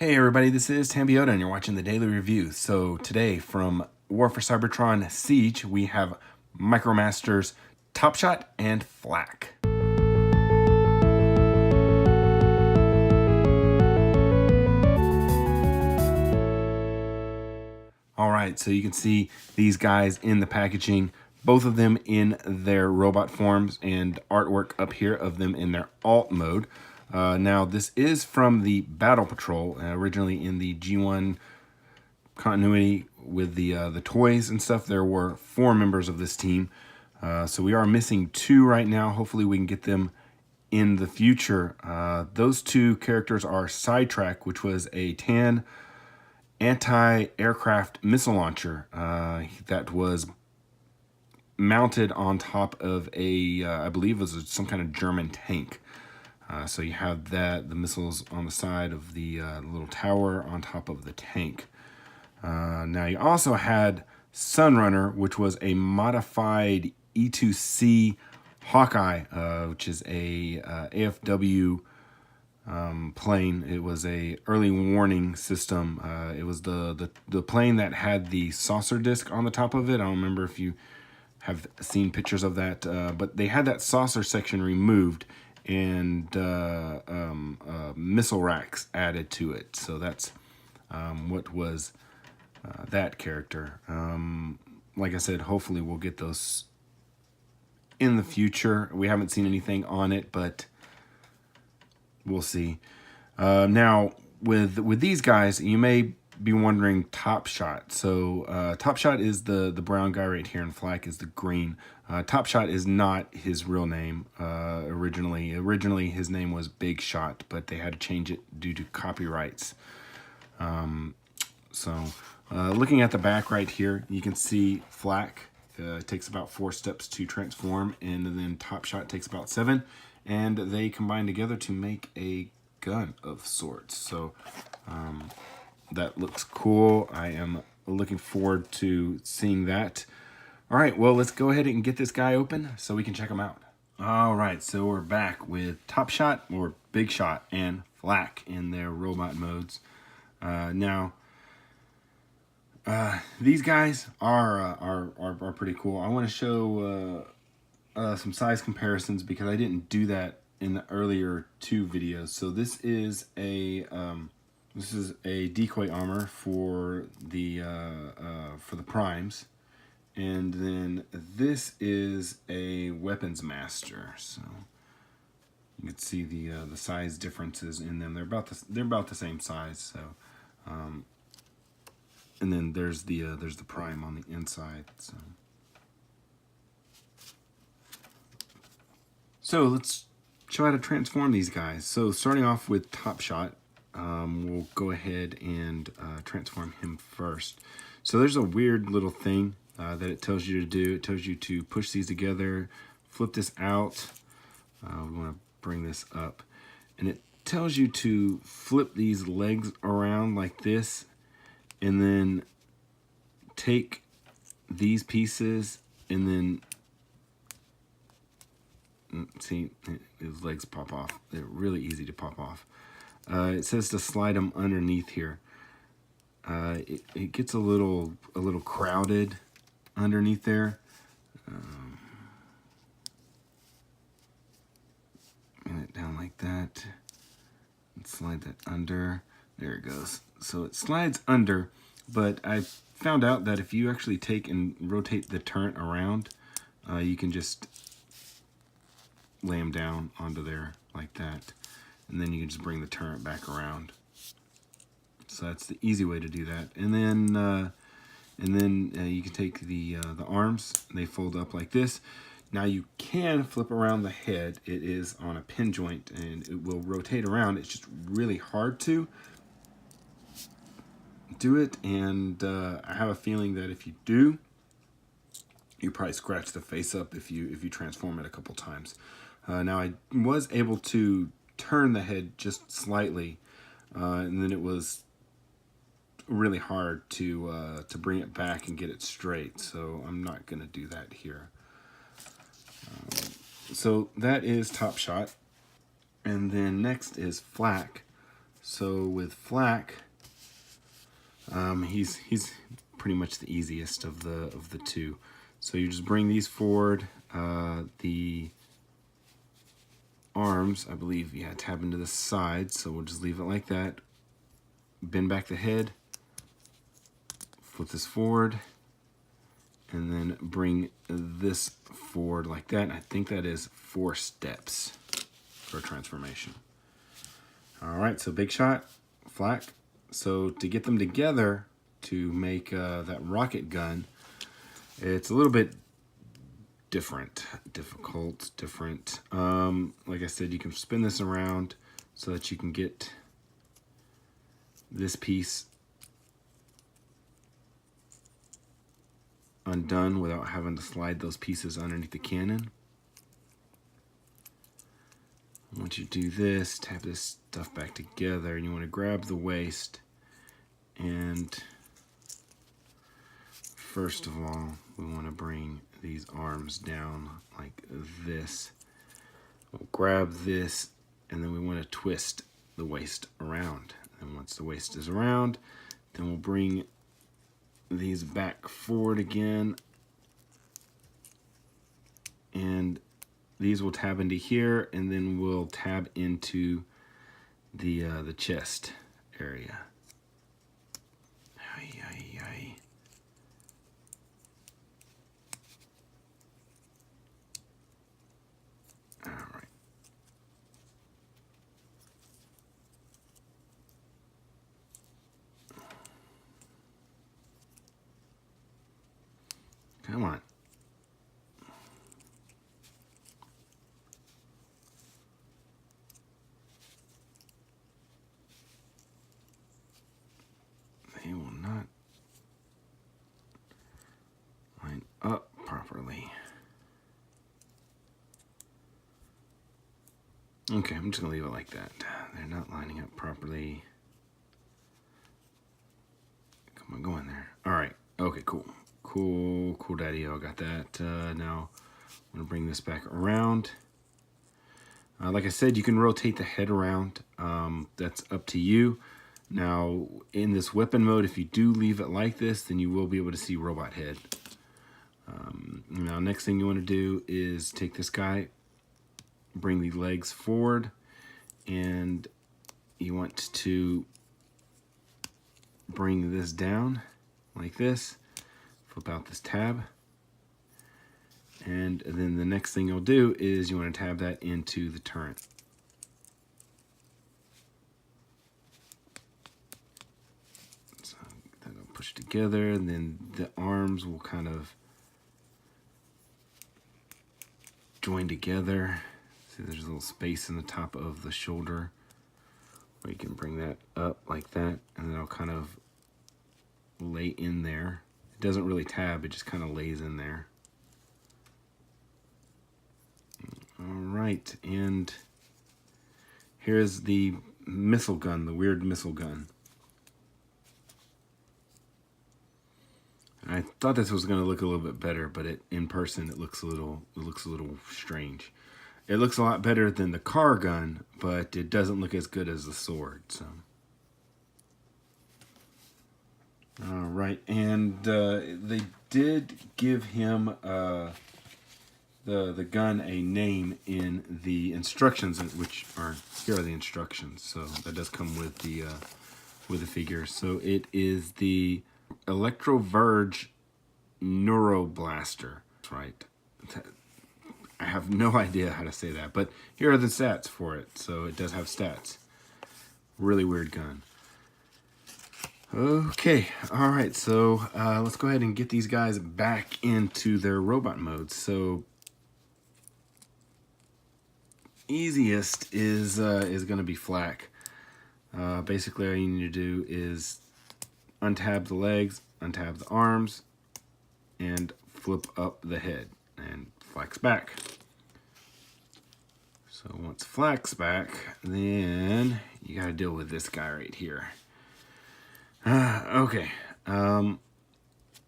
Hey everybody, this is Tambiota and you're watching the Daily Review. So today from War for Cybertron Siege, we have Micromasters Topshot and Flak. Alright, so you can see these guys in the packaging, both of them in their robot forms, and artwork up here of them in their alt mode. Now this is from the Battle Patrol, originally in the G1 continuity with the toys and stuff. There were 4 members of this team, so we are missing 2 right now. Hopefully we can get them in the future. Those 2 characters are Sidetrack, which was a tan anti-aircraft missile launcher that was mounted on top of a I believe it was some kind of German tank. So you have the missiles on the side of the little tower on top of the tank. Now you also had Sunrunner, which was a modified E2C Hawkeye, which is a AFW plane. It was a early warning system. It was the plane that had the saucer disc on the top of it. I don't remember if you have seen pictures of that, but they had that saucer section removed and missile racks added to it. So that's what was that character. Like I said, hopefully we'll get those in the future. We haven't seen anything on it, but we'll see. Now with these guys, you may be wondering Topshot. So Topshot is the brown guy right here, and Flak is the green. Topshot is not his real name originally. Originally his name was Big Shot, but they had to change it due to copyrights. Looking at the back right here, you can see Flak takes about 4 steps to transform, and then Topshot takes about 7, and they combine together to make a gun of sorts. So that looks cool. I am looking forward to seeing that. All right, well, let's go ahead and get this guy open so we can check him out. All right, so we're back with Topshot, or Big Shot, and Flak in their robot modes. These guys are pretty cool. I want to show some size comparisons because I didn't do that in the earlier 2 videos. So this is a decoy armor for the primes, and then this is a weapons master. So you can see the size differences in them. They're about the same size. So and then there's the prime on the inside. So let's show how to transform these guys. So starting off with Topshot, we'll go ahead and transform him first. So there's a weird little thing that it tells you to do. It tells you to push these together, flip this out. We want to bring this up, and it tells you to flip these legs around like this, and then take these pieces and then see his legs pop off. They're really easy to pop off. It says to slide them underneath here. It gets a little crowded underneath there. Bring it down like that and slide that under. There it goes. So it slides under, but I found out that if you actually take and rotate the turret around, you can just lay them down onto there like that, and then you can just bring the turret back around. So that's the easy way to do that. And then you can take the arms, and they fold up like this. Now you can flip around the head. It is on a pin joint, and it will rotate around. It's just really hard to do it, and I have a feeling that if you do, you probably scratch the face up if you transform it a couple times. Now I was able to turn the head just slightly, and then it was really hard to bring it back and get it straight. So I'm not going to do that here. So that is Topshot, and then next is Flak. So with Flak, he's pretty much the easiest of the two. So you just bring these forward. The arms, I believe, yeah, tab into the side. So we'll just leave it like that. Bend back the head. Flip this forward. And then bring this forward like that. And I think that is 4 steps for a transformation. All right, so Big Shot, Flak. So to get them together to make that rocket gun, it's a little bit different. Like I said, you can spin this around so that you can get this piece undone without having to slide those pieces underneath the cannon. Once you do this, tap this stuff back together, and you want to grab the waist, and first of all, we want to bring these arms down like this. We'll grab this, and then we want to twist the waist around. And once the waist is around, then we'll bring these back forward again, and these will tab into here, and then we'll tab into the chest area. All right. Come on. They will not line up properly. Okay, I'm just gonna leave it like that. They're not lining up properly. Come on, go in there. All right, okay, cool. Cool, daddy-o, got that. Now, I'm gonna bring this back around. Like I said, you can rotate the head around. That's up to you. Now, in this weapon mode, if you do leave it like this, then you will be able to see robot head. Now, next thing you want to do is take this guy, bring the legs forward, and you want to bring this down like this. Flip out this tab. And then the next thing you'll do is you want to tab that into the turret. So that'll push together, and then the arms will kind of join together. See, there's a little space in the top of the shoulder where you can bring that up like that, and then it'll kind of lay in there. It doesn't really tab, it just kind of lays in there. All right, and here's the missile gun, the weird missile gun. I thought this was going to look a little bit better, but in person it looks a little strange. It looks a lot better than the car gun, but it doesn't look as good as the sword. So, all right, and they did give him the gun a name in the instructions, which are here are the instructions. So that does come with the figure. So it is the Electroverge Neuroblaster. That's right. I have no idea how to say that, but here are the stats for it. So it does have stats. Really weird gun. Okay, all right. So let's go ahead and get these guys back into their robot mode. So easiest is going to be Flak. Basically, all you need to do is untab the legs, untab the arms, and flip up the head, and Flak's back. So once Flak's back, then you got to deal with this guy right here. Okay.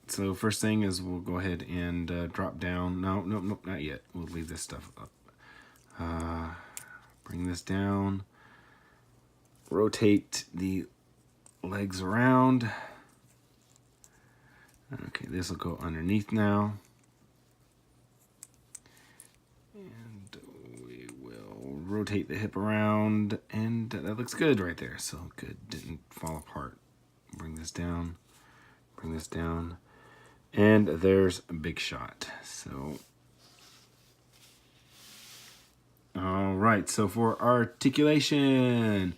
So first thing is we'll go ahead and drop down. No, not yet. We'll leave this stuff up. Bring this down. rotate the legs around. Okay, this will go underneath now. And we will rotate the hip around, and that looks good right there. So good, didn't fall apart. Bring this down, bring this down. And there's a big shot. So, all right, so for articulation,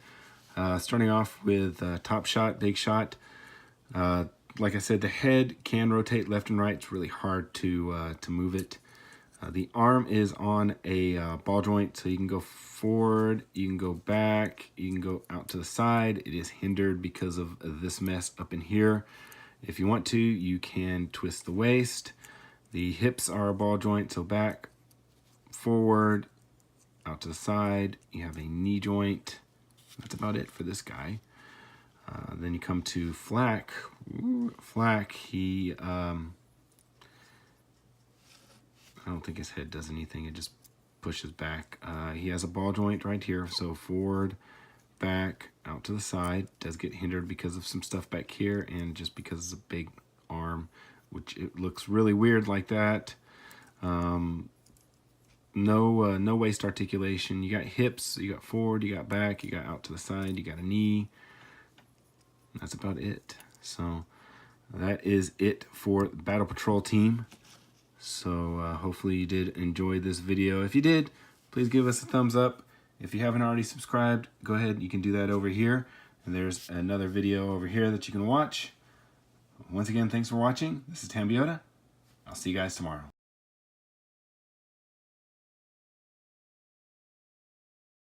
starting off with top shot, big shot. Like I said, the head can rotate left and right. It's really hard to move it. The arm is on a ball joint, so you can go forward, you can go back, you can go out to the side. It is hindered because of this mess up in here. If you want to, you can twist the waist. The hips are a ball joint, so back, forward, out to the side. You have a knee joint. That's about it for this guy. Then you come to Flak. Flak, he, I don't think his head does anything. It just pushes back. He has a ball joint right here. So forward, back, out to the side. Does get hindered because of some stuff back here and just because it's a big arm, which it looks really weird like that. No waist articulation. You got hips, you got forward, you got back, you got out to the side, you got a knee. That's about it. So that is it for the Battle Patrol team. So hopefully you did enjoy this video. If you did, please give us a thumbs up. If you haven't already subscribed, go ahead, you can do that over here. And there's another video over here that you can watch. Once again, thanks for watching. This is Tambiota. I'll see you guys tomorrow.